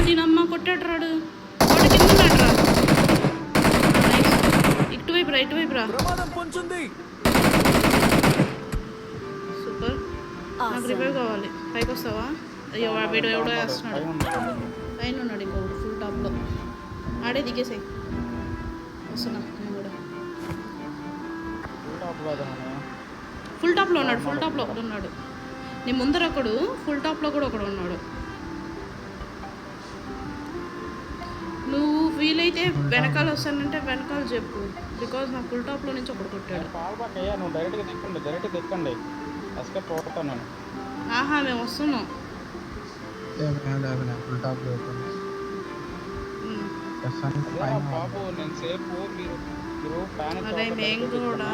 దీనమ్మ కొట్టాడు రాడు వాడు కింద ఉన్నాడు రా ఇటువైపు రా ఇటువైపు రా సూపర్ నాకు రివైవ్ కావాలి పైకి వస్తావా అయ్యో వీడు ఎవడో వేస్తున్నాడు పైన ఉన్నాడు ఇంకొకటి ఫుల్ టాప్లో ఆడే దిగేసాయి వస్తున్నా నేను కూడా ఫుల్ టాప్లో ఉన్నాడు ఫుల్ టాప్లో ఒకడు ఉన్నాడు నీ ముందర ఒకడు ఫుల్ టాప్లో కూడా ఒకడు ఉన్నాడు నువ్వు వీలైతే వెనకాల వస్తానంటే వెనకాల చెప్పు బికాజ్ నా ఫుల్ టాప్లో నుంచి ఒకడు కొట్టాడు ఆహా మేము వస్తున్నాం అరే మేము కూడా